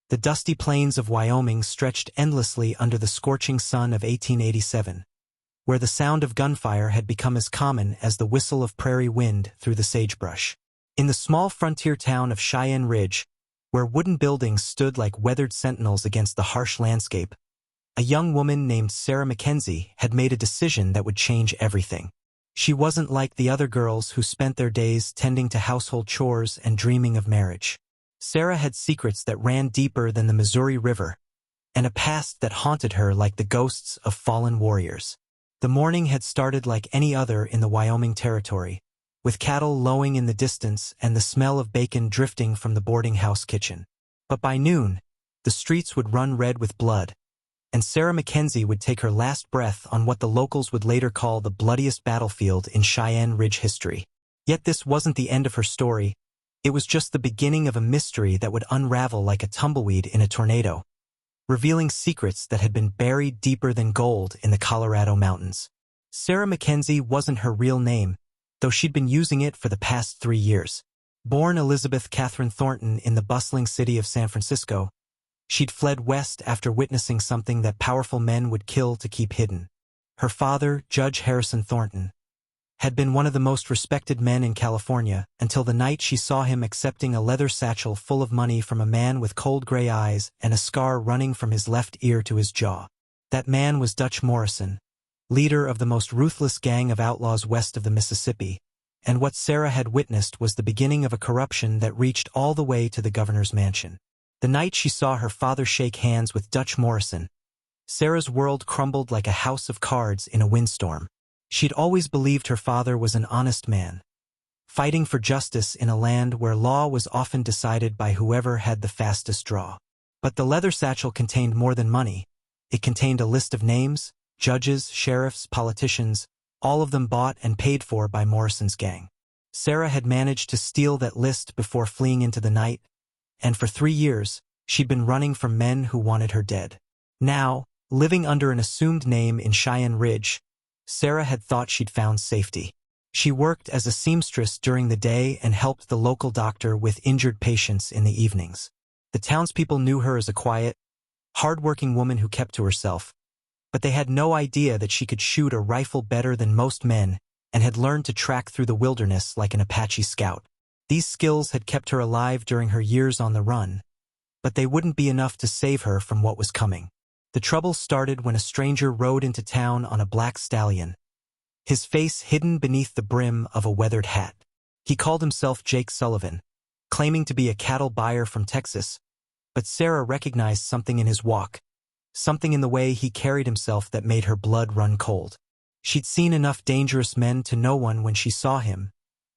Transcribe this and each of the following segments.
The dusty plains of Wyoming stretched endlessly under the scorching sun of 1887, where the sound of gunfire had become as common as the whistle of prairie wind through the sagebrush. In the small frontier town of Cheyenne Ridge, where wooden buildings stood like weathered sentinels against the harsh landscape, a young woman named Sarah Mackenzie had made a decision that would change everything. She wasn't like the other girls who spent their days tending to household chores and dreaming of marriage. Sarah had secrets that ran deeper than the Missouri River, and a past that haunted her like the ghosts of fallen warriors. The morning had started like any other in the Wyoming Territory, with cattle lowing in the distance and the smell of bacon drifting from the boarding house kitchen. But by noon, the streets would run red with blood, and Sarah Mackenzie would take her last breath on what the locals would later call the bloodiest battlefield in Cheyenne Ridge history. Yet this wasn't the end of her story. It was just the beginning of a mystery that would unravel like a tumbleweed in a tornado, revealing secrets that had been buried deeper than gold in the Colorado mountains. Sarah Mackenzie wasn't her real name, though she'd been using it for the past 3 years. Born Elizabeth Catherine Thornton in the bustling city of San Francisco, she'd fled west after witnessing something that powerful men would kill to keep hidden. Her father, Judge Harrison Thornton, had been one of the most respected men in California until the night she saw him accepting a leather satchel full of money from a man with cold gray eyes and a scar running from his left ear to his jaw. That man was Dutch Morrison, leader of the most ruthless gang of outlaws west of the Mississippi, and what Sarah had witnessed was the beginning of a corruption that reached all the way to the governor's mansion. The night she saw her father shake hands with Dutch Morrison, Sarah's world crumbled like a house of cards in a windstorm. She'd always believed her father was an honest man, fighting for justice in a land where law was often decided by whoever had the fastest draw. But the leather satchel contained more than money. It contained a list of names, judges, sheriffs, politicians, all of them bought and paid for by Morrison's gang. Sarah had managed to steal that list before fleeing into the night, and for 3 years, she'd been running from men who wanted her dead. Now, living under an assumed name in Cheyenne Ridge, Sarah had thought she'd found safety. She worked as a seamstress during the day and helped the local doctor with injured patients in the evenings. The townspeople knew her as a quiet, hard-working woman who kept to herself, but they had no idea that she could shoot a rifle better than most men and had learned to track through the wilderness like an Apache scout. These skills had kept her alive during her years on the run, but they wouldn't be enough to save her from what was coming. The trouble started when a stranger rode into town on a black stallion, his face hidden beneath the brim of a weathered hat. He called himself Jake Sullivan, claiming to be a cattle buyer from Texas, but Sarah recognized something in his walk, something in the way he carried himself that made her blood run cold. She'd seen enough dangerous men to know one when she saw him,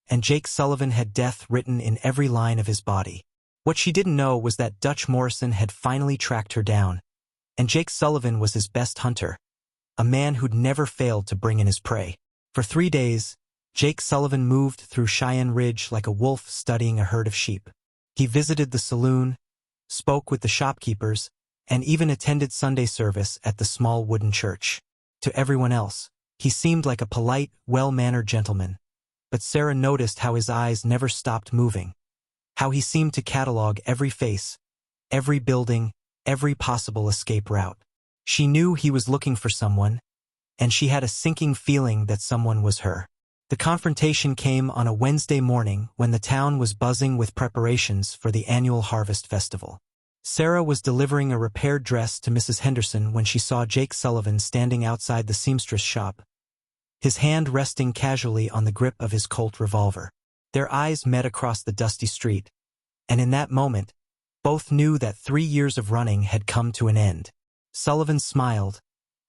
and Jake Sullivan had death written in every line of his body. What she didn't know was that Dutch Morrison had finally tracked her down, and Jake Sullivan was his best hunter, a man who'd never failed to bring in his prey. For 3 days, Jake Sullivan moved through Cheyenne Ridge like a wolf studying a herd of sheep. He visited the saloon, spoke with the shopkeepers, and even attended Sunday service at the small wooden church. To everyone else, he seemed like a polite, well-mannered gentleman, but Sarah noticed how his eyes never stopped moving, how he seemed to catalog every face, every building, every possible escape route. She knew he was looking for someone, and she had a sinking feeling that someone was her. The confrontation came on a Wednesday morning when the town was buzzing with preparations for the annual Harvest Festival. Sarah was delivering a repaired dress to Mrs. Henderson when she saw Jake Sullivan standing outside the seamstress shop, his hand resting casually on the grip of his Colt revolver. Their eyes met across the dusty street, and in that moment, both knew that 3 years of running had come to an end. Sullivan smiled,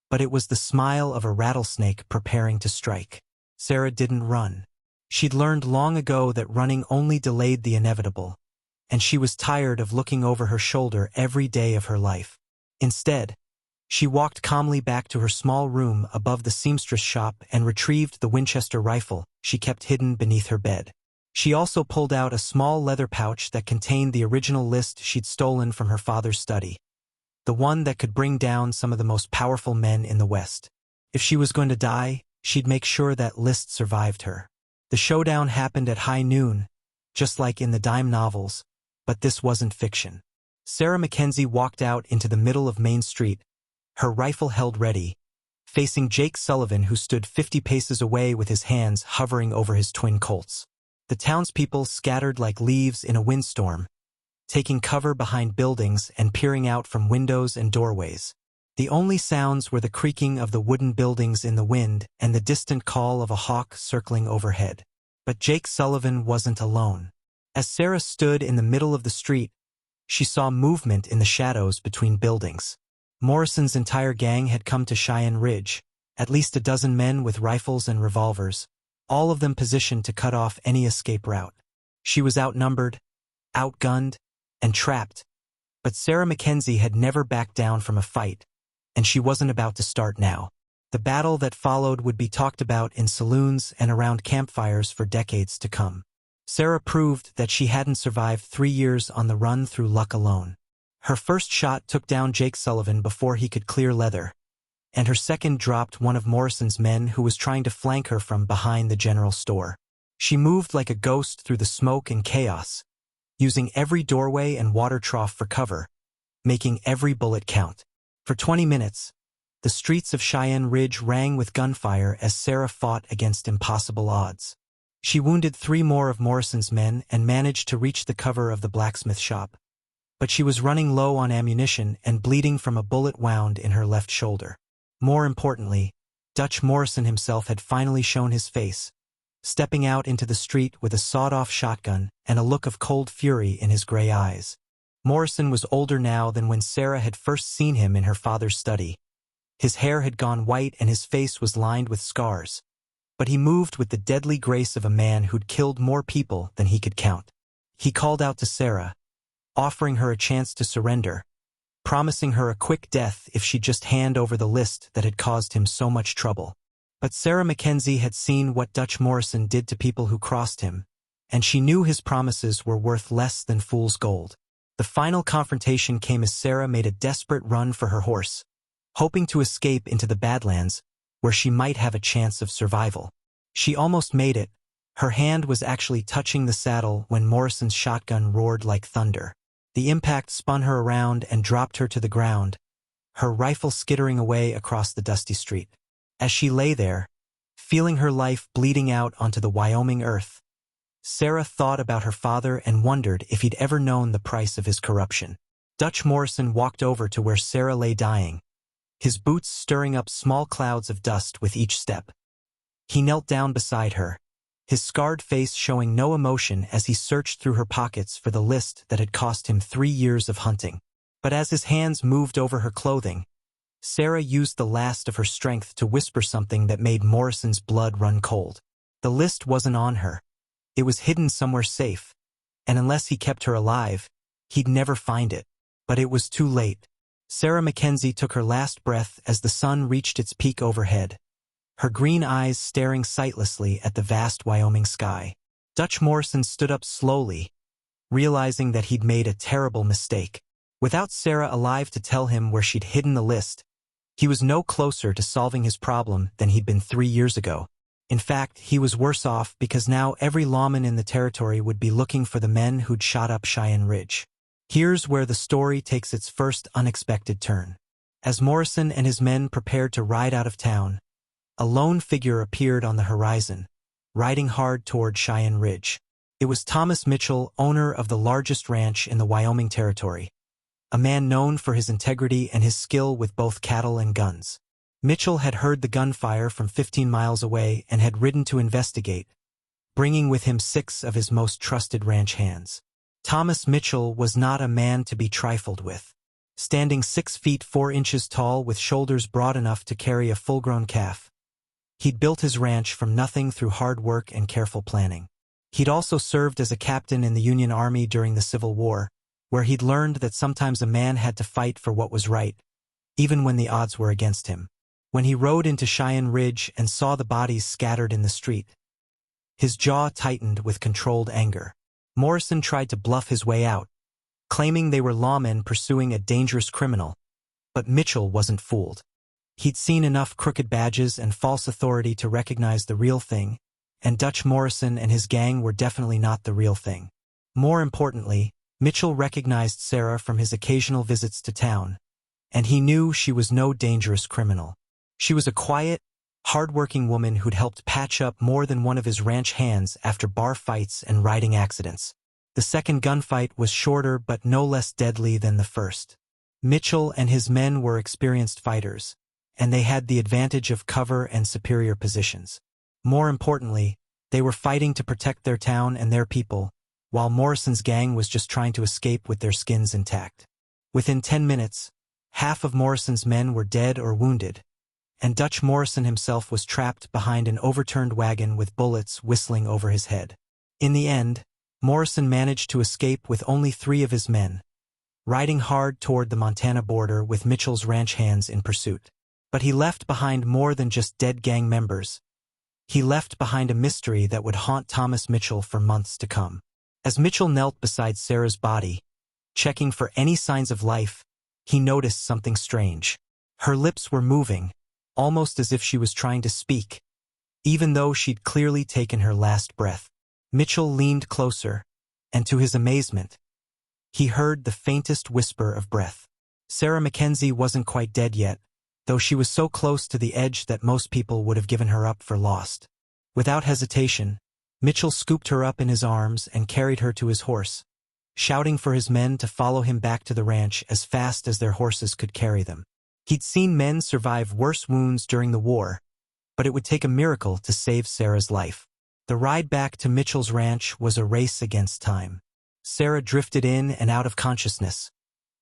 but it was the smile of a rattlesnake preparing to strike. Sarah didn't run. She'd learned long ago that running only delayed the inevitable, and she was tired of looking over her shoulder every day of her life. Instead, she walked calmly back to her small room above the seamstress shop and retrieved the Winchester rifle she kept hidden beneath her bed. She also pulled out a small leather pouch that contained the original list she'd stolen from her father's study, the one that could bring down some of the most powerful men in the West. If she was going to die, she'd make sure that list survived her. The showdown happened at high noon, just like in the dime novels, but this wasn't fiction. Sarah Mackenzie walked out into the middle of Main Street, her rifle held ready, facing Jake Sullivan, who stood 50 paces away with his hands hovering over his twin Colts. The townspeople scattered like leaves in a windstorm, taking cover behind buildings and peering out from windows and doorways. The only sounds were the creaking of the wooden buildings in the wind and the distant call of a hawk circling overhead. But Jake Sullivan wasn't alone. As Sarah stood in the middle of the street, she saw movement in the shadows between buildings. Morrison's entire gang had come to Cheyenne Ridge, at least a dozen men with rifles and revolvers, all of them positioned to cut off any escape route. She was outnumbered, outgunned, and trapped, but Sarah Mackenzie had never backed down from a fight, and she wasn't about to start now. The battle that followed would be talked about in saloons and around campfires for decades to come. Sarah proved that she hadn't survived 3 years on the run through luck alone. Her first shot took down Jake Sullivan before he could clear leather, and her second dropped one of Morrison's men who was trying to flank her from behind the general store. She moved like a ghost through the smoke and chaos, using every doorway and water trough for cover, making every bullet count. For 20 minutes, the streets of Cheyenne Ridge rang with gunfire as Sarah fought against impossible odds. She wounded 3 more of Morrison's men and managed to reach the cover of the blacksmith shop. But she was running low on ammunition and bleeding from a bullet wound in her left shoulder. More importantly, Dutch Morrison himself had finally shown his face, stepping out into the street with a sawed-off shotgun and a look of cold fury in his gray eyes. Morrison was older now than when Sarah had first seen him in her father's study. His hair had gone white and his face was lined with scars, but he moved with the deadly grace of a man who'd killed more people than he could count. He called out to Sarah, offering her a chance to surrender, promising her a quick death if she'd just hand over the list that had caused him so much trouble. But Sarah Mackenzie had seen what Dutch Morrison did to people who crossed him, and she knew his promises were worth less than fool's gold. The final confrontation came as Sarah made a desperate run for her horse, hoping to escape into the Badlands, where she might have a chance of survival. She almost made it. Her hand was actually touching the saddle when Morrison's shotgun roared like thunder. The impact spun her around and dropped her to the ground, her rifle skittering away across the dusty street. As she lay there, feeling her life bleeding out onto the Wyoming earth, Sarah thought about her father and wondered if he'd ever known the price of his corruption. Dutch Morrison walked over to where Sarah lay dying, his boots stirring up small clouds of dust with each step. He knelt down beside her, his scarred face showing no emotion as he searched through her pockets for the list that had cost him 3 years of hunting. But as his hands moved over her clothing, Sarah used the last of her strength to whisper something that made Morrison's blood run cold. The list wasn't on her. It was hidden somewhere safe, and unless he kept her alive, he'd never find it. But it was too late. Sarah Mackenzie took her last breath as the sun reached its peak overhead, her green eyes staring sightlessly at the vast Wyoming sky. Dutch Morrison stood up slowly, realizing that he'd made a terrible mistake. Without Sarah alive to tell him where she'd hidden the list, he was no closer to solving his problem than he'd been 3 years ago. In fact, he was worse off because now every lawman in the territory would be looking for the men who'd shot up Cheyenne Ridge. Here's where the story takes its first unexpected turn. As Morrison and his men prepared to ride out of town, a lone figure appeared on the horizon, riding hard toward Cheyenne Ridge. It was Thomas Mitchell, owner of the largest ranch in the Wyoming Territory, a man known for his integrity and his skill with both cattle and guns. Mitchell had heard the gunfire from 15 miles away and had ridden to investigate, bringing with him 6 of his most trusted ranch hands. Thomas Mitchell was not a man to be trifled with. Standing 6 feet 4 inches tall with shoulders broad enough to carry a full-grown calf, he'd built his ranch from nothing through hard work and careful planning. He'd also served as a captain in the Union Army during the Civil War, where he'd learned that sometimes a man had to fight for what was right, even when the odds were against him. When he rode into Cheyenne Ridge and saw the bodies scattered in the street, his jaw tightened with controlled anger. Morrison tried to bluff his way out, claiming they were lawmen pursuing a dangerous criminal, but Mitchell wasn't fooled. He'd seen enough crooked badges and false authority to recognize the real thing, and Dutch Morrison and his gang were definitely not the real thing. More importantly, Mitchell recognized Sarah from his occasional visits to town, and he knew she was no dangerous criminal. She was a quiet, hard-working woman who'd helped patch up more than one of his ranch hands after bar fights and riding accidents. The second gunfight was shorter but no less deadly than the first. Mitchell and his men were experienced fighters, and they had the advantage of cover and superior positions. More importantly, they were fighting to protect their town and their people, while Morrison's gang was just trying to escape with their skins intact. Within 10 minutes, half of Morrison's men were dead or wounded, and Dutch Morrison himself was trapped behind an overturned wagon with bullets whistling over his head. In the end, Morrison managed to escape with only 3 of his men, riding hard toward the Montana border with Mitchell's ranch hands in pursuit. But he left behind more than just dead gang members. He left behind a mystery that would haunt Thomas Mitchell for months to come. As Mitchell knelt beside Sarah's body, checking for any signs of life, he noticed something strange. Her lips were moving, almost as if she was trying to speak, even though she'd clearly taken her last breath. Mitchell leaned closer, and to his amazement, he heard the faintest whisper of breath. Sarah Mackenzie wasn't quite dead yet, though she was so close to the edge that most people would have given her up for lost. Without hesitation, Mitchell scooped her up in his arms and carried her to his horse, shouting for his men to follow him back to the ranch as fast as their horses could carry them. He'd seen men survive worse wounds during the war, but it would take a miracle to save Sarah's life. The ride back to Mitchell's ranch was a race against time. Sarah drifted in and out of consciousness,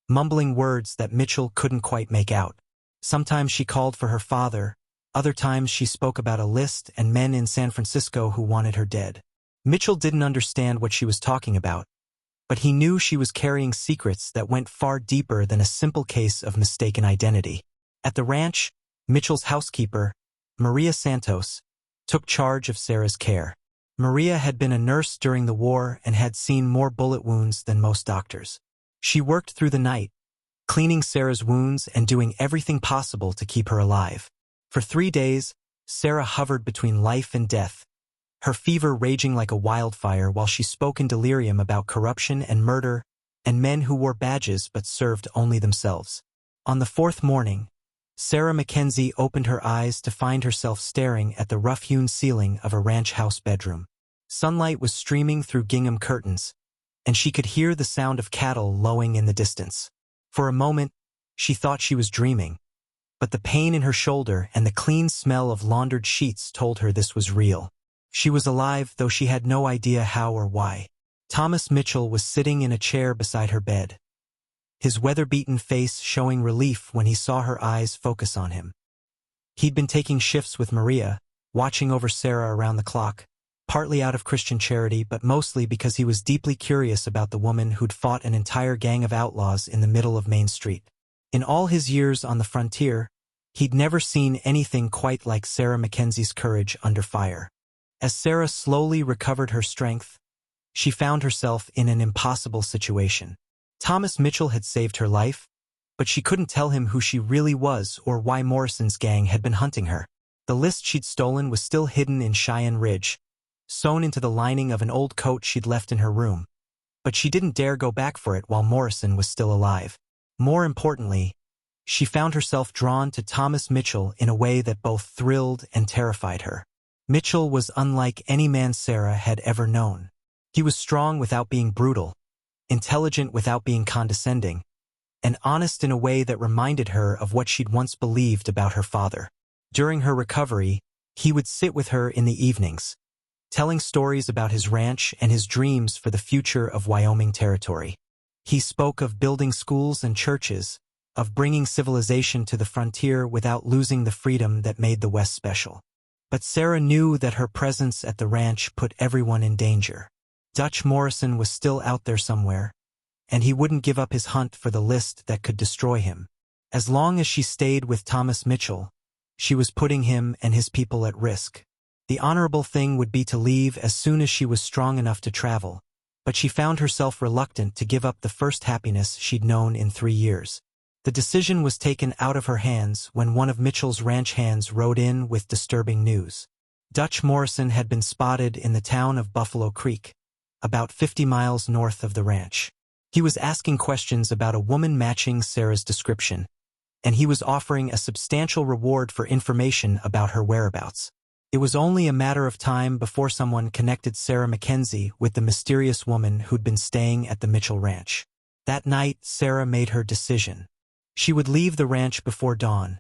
mumbling words that Mitchell couldn't quite make out. Sometimes she called for her father, other times she spoke about a list and men in San Francisco who wanted her dead. Mitchell didn't understand what she was talking about, but he knew she was carrying secrets that went far deeper than a simple case of mistaken identity. At the ranch, Mitchell's housekeeper, Maria Santos, took charge of Sarah's care. Maria had been a nurse during the war and had seen more bullet wounds than most doctors. She worked through the night, cleaning Sarah's wounds and doing everything possible to keep her alive. For 3 days, Sarah hovered between life and death, her fever raging like a wildfire while she spoke in delirium about corruption and murder and men who wore badges but served only themselves. On the 4th morning, Sarah Mackenzie opened her eyes to find herself staring at the rough-hewn ceiling of a ranch house bedroom. Sunlight was streaming through gingham curtains, and she could hear the sound of cattle lowing in the distance. For a moment, she thought she was dreaming, but the pain in her shoulder and the clean smell of laundered sheets told her this was real. She was alive, though she had no idea how or why. Thomas Mitchell was sitting in a chair beside her bed, his weather-beaten face showing relief when he saw her eyes focus on him. He'd been taking shifts with Maria, watching over Sarah around the clock, partly out of Christian charity but mostly because he was deeply curious about the woman who'd fought an entire gang of outlaws in the middle of Main Street. In all his years on the frontier, he'd never seen anything quite like Sarah Mackenzie's courage under fire. As Sarah slowly recovered her strength, she found herself in an impossible situation. Thomas Mitchell had saved her life, but she couldn't tell him who she really was or why Morrison's gang had been hunting her. The list she'd stolen was still hidden in Cheyenne Ridge, sewn into the lining of an old coat she'd left in her room, but she didn't dare go back for it while Morrison was still alive. More importantly, she found herself drawn to Thomas Mitchell in a way that both thrilled and terrified her. Mitchell was unlike any man Sarah had ever known. He was strong without being brutal, intelligent without being condescending, and honest in a way that reminded her of what she'd once believed about her father. During her recovery, he would sit with her in the evenings, telling stories about his ranch and his dreams for the future of Wyoming Territory. He spoke of building schools and churches, of bringing civilization to the frontier without losing the freedom that made the West special. But Sarah knew that her presence at the ranch put everyone in danger. Dutch Morrison was still out there somewhere, and he wouldn't give up his hunt for the list that could destroy him. As long as she stayed with Thomas Mitchell, she was putting him and his people at risk. The honorable thing would be to leave as soon as she was strong enough to travel, but she found herself reluctant to give up the first happiness she'd known in 3 years. The decision was taken out of her hands when one of Mitchell's ranch hands rode in with disturbing news. Dutch Morrison had been spotted in the town of Buffalo Creek, about 50 miles north of the ranch. He was asking questions about a woman matching Sarah's description, and he was offering a substantial reward for information about her whereabouts. It was only a matter of time before someone connected Sarah Mackenzie with the mysterious woman who'd been staying at the Mitchell Ranch. That night, Sarah made her decision. She would leave the ranch before dawn,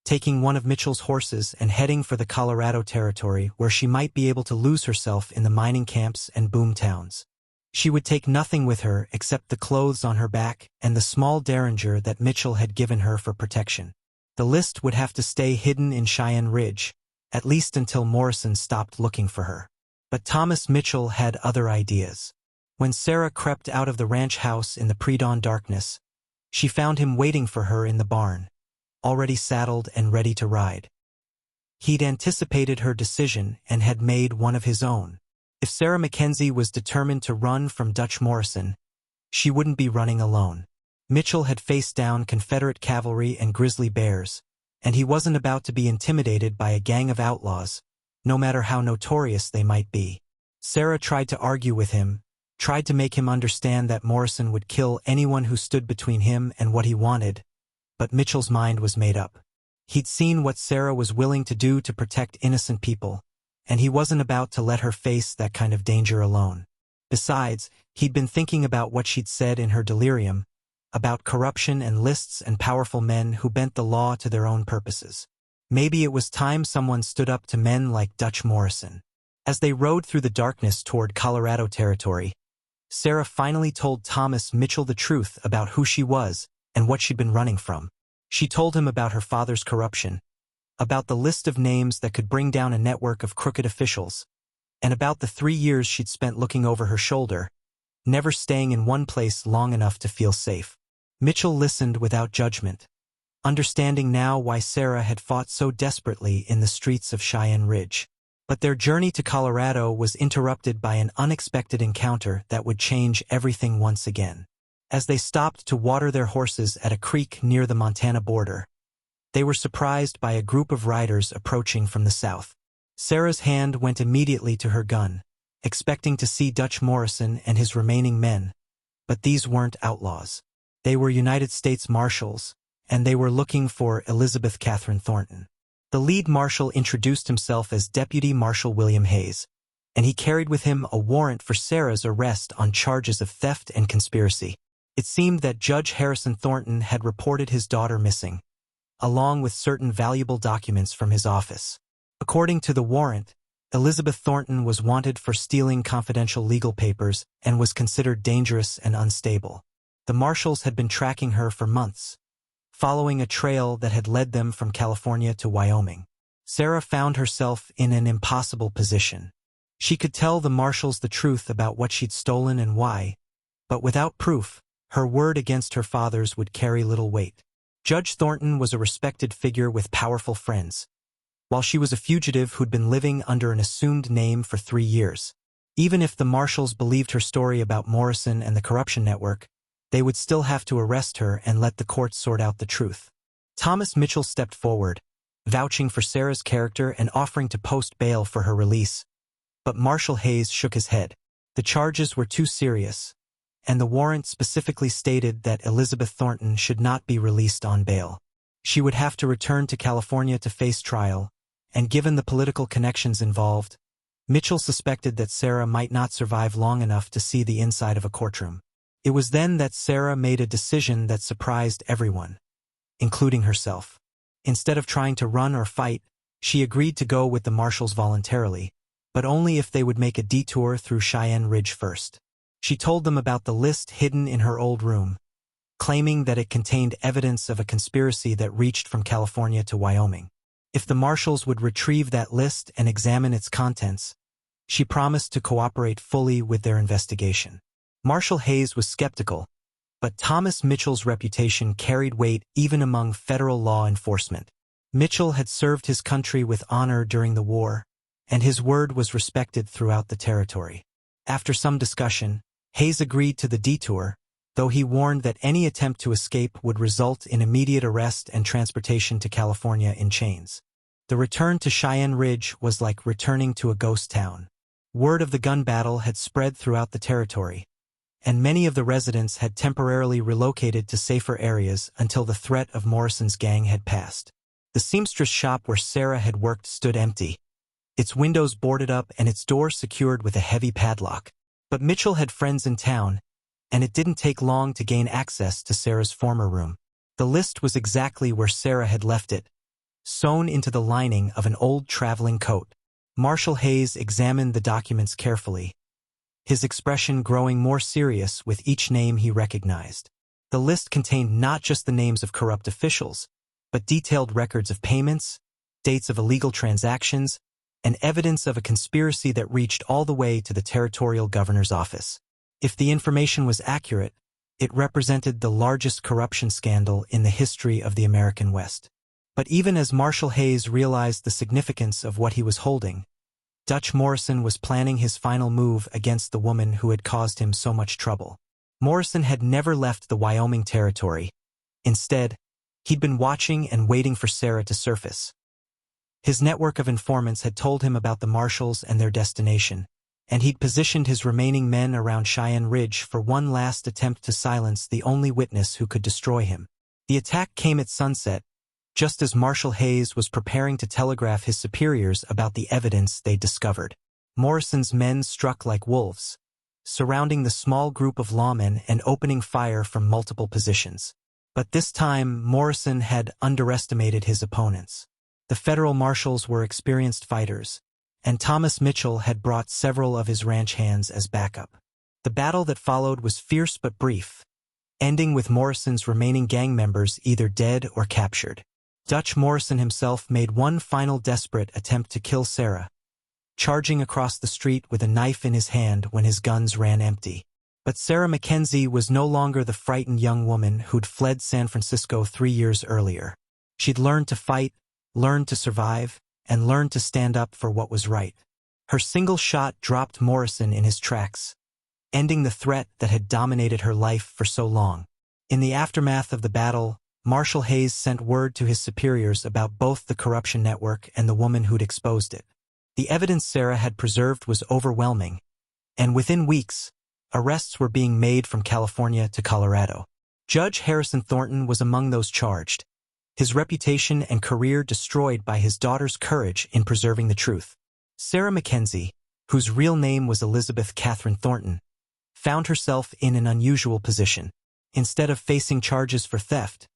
taking one of Mitchell's horses and heading for the Colorado Territory where she might be able to lose herself in the mining camps and boom towns. She would take nothing with her except the clothes on her back and the small derringer that Mitchell had given her for protection. The list would have to stay hidden in Cheyenne Ridge, at least until Morrison stopped looking for her. But Thomas Mitchell had other ideas. When Sarah crept out of the ranch house in the pre-dawn darkness, she found him waiting for her in the barn, already saddled and ready to ride. He'd anticipated her decision and had made one of his own. If Sarah Mackenzie was determined to run from Dutch Morrison, she wouldn't be running alone. Mitchell had faced down Confederate cavalry and grizzly bears, and he wasn't about to be intimidated by a gang of outlaws, no matter how notorious they might be. Sarah tried to argue with him, tried to make him understand that Morrison would kill anyone who stood between him and what he wanted, but Mitchell's mind was made up. He'd seen what Sarah was willing to do to protect innocent people, and he wasn't about to let her face that kind of danger alone. Besides, he'd been thinking about what she'd said in her delirium, about corruption and lists and powerful men who bent the law to their own purposes. Maybe it was time someone stood up to men like Dutch Morrison. As they rode through the darkness toward Colorado Territory, Sarah finally told Thomas Mitchell the truth about who she was and what she'd been running from. She told him about her father's corruption, about the list of names that could bring down a network of crooked officials, and about the 3 years she'd spent looking over her shoulder, never staying in one place long enough to feel safe. Mitchell listened without judgment, understanding now why Sarah had fought so desperately in the streets of Cheyenne Ridge. But their journey to Colorado was interrupted by an unexpected encounter that would change everything once again. As they stopped to water their horses at a creek near the Montana border, they were surprised by a group of riders approaching from the south. Sarah's hand went immediately to her gun, expecting to see Dutch Morrison and his remaining men, but these weren't outlaws. They were United States Marshals, and they were looking for Elizabeth Catherine Thornton. The lead marshal introduced himself as Deputy Marshal William Hayes, and he carried with him a warrant for Sarah's arrest on charges of theft and conspiracy. It seemed that Judge Harrison Thornton had reported his daughter missing, along with certain valuable documents from his office. According to the warrant, Elizabeth Thornton was wanted for stealing confidential legal papers and was considered dangerous and unstable. The marshals had been tracking her for months, following a trail that had led them from California to Wyoming. Sarah found herself in an impossible position. She could tell the marshals the truth about what she'd stolen and why, but without proof, her word against her father's would carry little weight. Judge Thornton was a respected figure with powerful friends, while she was a fugitive who'd been living under an assumed name for 3 years. Even if the marshals believed her story about Morrison and the corruption network, they would still have to arrest her and let the courts sort out the truth. Thomas Mitchell stepped forward, vouching for Sarah's character and offering to post bail for her release. But Marshal Hayes shook his head. The charges were too serious, and the warrant specifically stated that Elizabeth Thornton should not be released on bail. She would have to return to California to face trial, and given the political connections involved, Mitchell suspected that Sarah might not survive long enough to see the inside of a courtroom. It was then that Sarah made a decision that surprised everyone, including herself. Instead of trying to run or fight, she agreed to go with the marshals voluntarily, but only if they would make a detour through Cheyenne Ridge first. She told them about the list hidden in her old room, claiming that it contained evidence of a conspiracy that reached from California to Wyoming. If the marshals would retrieve that list and examine its contents, she promised to cooperate fully with their investigation. Marshal Hayes was skeptical, but Thomas Mitchell's reputation carried weight even among federal law enforcement. Mitchell had served his country with honor during the war, and his word was respected throughout the territory. After some discussion, Hayes agreed to the detour, though he warned that any attempt to escape would result in immediate arrest and transportation to California in chains. The return to Cheyenne Ridge was like returning to a ghost town. Word of the gun battle had spread throughout the territory, and many of the residents had temporarily relocated to safer areas until the threat of Morrison's gang had passed. The seamstress shop where Sarah had worked stood empty, its windows boarded up and its door secured with a heavy padlock. But Mitchell had friends in town, and it didn't take long to gain access to Sarah's former room. The list was exactly where Sarah had left it, sewn into the lining of an old traveling coat. Marshal Hayes examined the documents carefully, his expression growing more serious with each name he recognized. The list contained not just the names of corrupt officials, but detailed records of payments, dates of illegal transactions, and evidence of a conspiracy that reached all the way to the territorial governor's office. If the information was accurate, it represented the largest corruption scandal in the history of the American West. But even as Marshal Hayes realized the significance of what he was holding, Dutch Morrison was planning his final move against the woman who had caused him so much trouble. Morrison had never left the Wyoming Territory. Instead, he'd been watching and waiting for Sarah to surface. His network of informants had told him about the Marshals and their destination, and he'd positioned his remaining men around Cheyenne Ridge for one last attempt to silence the only witness who could destroy him. The attack came at sunset, just as Marshal Hayes was preparing to telegraph his superiors about the evidence they'd discovered. Morrison's men struck like wolves, surrounding the small group of lawmen and opening fire from multiple positions. But this time, Morrison had underestimated his opponents. The federal marshals were experienced fighters, and Thomas Mitchell had brought several of his ranch hands as backup. The battle that followed was fierce but brief, ending with Morrison's remaining gang members either dead or captured. Dutch Morrison himself made one final desperate attempt to kill Sarah, charging across the street with a knife in his hand when his guns ran empty. But Sarah Mackenzie was no longer the frightened young woman who'd fled San Francisco 3 years earlier. She'd learned to fight, learned to survive, and learned to stand up for what was right. Her single shot dropped Morrison in his tracks, ending the threat that had dominated her life for so long. In the aftermath of the battle, Marshal Hayes sent word to his superiors about both the corruption network and the woman who'd exposed it. The evidence Sarah had preserved was overwhelming, and within weeks, arrests were being made from California to Colorado. Judge Harrison Thornton was among those charged, his reputation and career destroyed by his daughter's courage in preserving the truth. Sarah Mackenzie, whose real name was Elizabeth Catherine Thornton, found herself in an unusual position. Instead of facing charges for theft,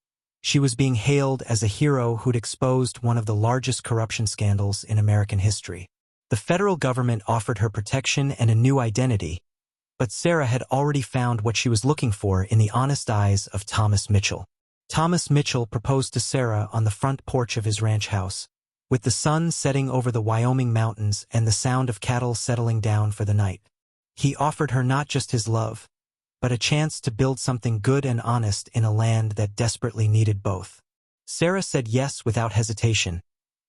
she was being hailed as a hero who'd exposed one of the largest corruption scandals in American history. The federal government offered her protection and a new identity, but Sarah had already found what she was looking for in the honest eyes of Thomas Mitchell. Thomas Mitchell proposed to Sarah on the front porch of his ranch house, with the sun setting over the Wyoming mountains and the sound of cattle settling down for the night. He offered her not just his love, but a chance to build something good and honest in a land that desperately needed both. Sarah said yes without hesitation,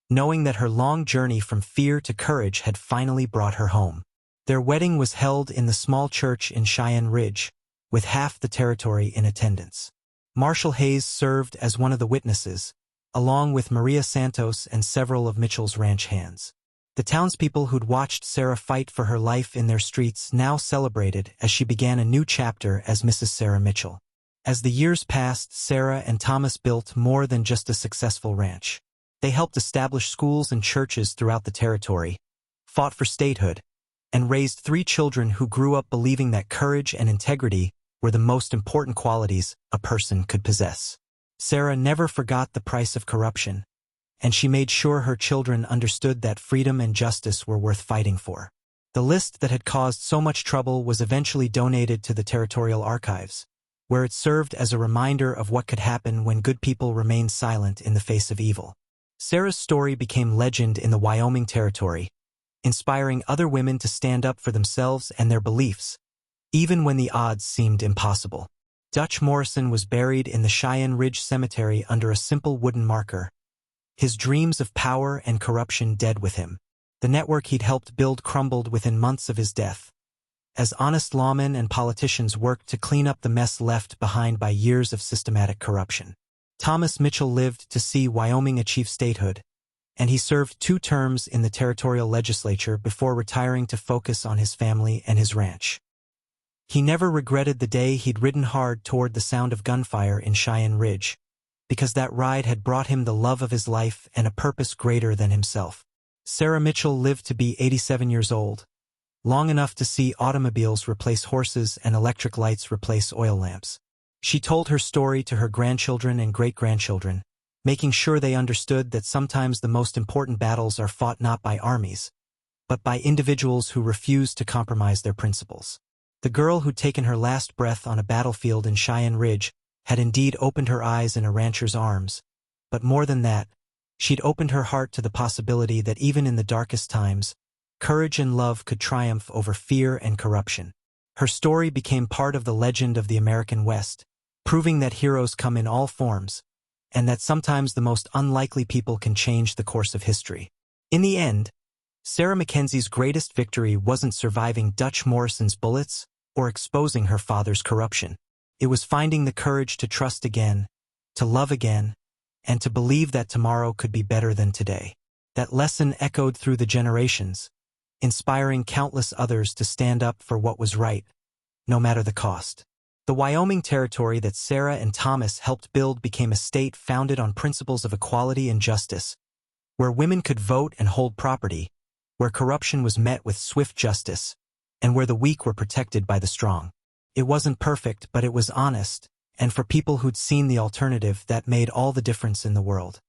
knowing that her long journey from fear to courage had finally brought her home. Their wedding was held in the small church in Cheyenne Ridge, with half the territory in attendance. Marshal Hayes served as one of the witnesses, along with Maria Santos and several of Mitchell's ranch hands. The townspeople who'd watched Sarah fight for her life in their streets now celebrated as she began a new chapter as Mrs. Sarah Mitchell. As the years passed, Sarah and Thomas built more than just a successful ranch. They helped establish schools and churches throughout the territory, fought for statehood, and raised 3 children who grew up believing that courage and integrity were the most important qualities a person could possess. Sarah never forgot the price of corruption, and she made sure her children understood that freedom and justice were worth fighting for. The list that had caused so much trouble was eventually donated to the Territorial Archives, where it served as a reminder of what could happen when good people remained silent in the face of evil. Sarah's story became legend in the Wyoming Territory, inspiring other women to stand up for themselves and their beliefs, even when the odds seemed impossible. Dutch Morrison was buried in the Cheyenne Ridge Cemetery under a simple wooden marker, his dreams of power and corruption dead with him. The network he'd helped build crumbled within months of his death, as honest lawmen and politicians worked to clean up the mess left behind by years of systematic corruption. Thomas Mitchell lived to see Wyoming achieve statehood, and he served 2 terms in the territorial legislature before retiring to focus on his family and his ranch. He never regretted the day he'd ridden hard toward the sound of gunfire in Cheyenne Ridge, because that ride had brought him the love of his life and a purpose greater than himself. Sarah Mitchell lived to be 87 years old, long enough to see automobiles replace horses and electric lights replace oil lamps. She told her story to her grandchildren and great-grandchildren, making sure they understood that sometimes the most important battles are fought not by armies, but by individuals who refuse to compromise their principles. The girl who'd taken her last breath on a battlefield in Cheyenne Ridge had indeed opened her eyes in a rancher's arms, but more than that, she'd opened her heart to the possibility that even in the darkest times, courage and love could triumph over fear and corruption. Her story became part of the legend of the American West, proving that heroes come in all forms, and that sometimes the most unlikely people can change the course of history. In the end, Sarah Mackenzie's greatest victory wasn't surviving Dutch Morrison's bullets or exposing her father's corruption. It was finding the courage to trust again, to love again, and to believe that tomorrow could be better than today. That lesson echoed through the generations, inspiring countless others to stand up for what was right, no matter the cost. The Wyoming Territory that Sarah and Thomas helped build became a state founded on principles of equality and justice, where women could vote and hold property, where corruption was met with swift justice, and where the weak were protected by the strong. It wasn't perfect, but it was honest, and for people who'd seen the alternative, that made all the difference in the world.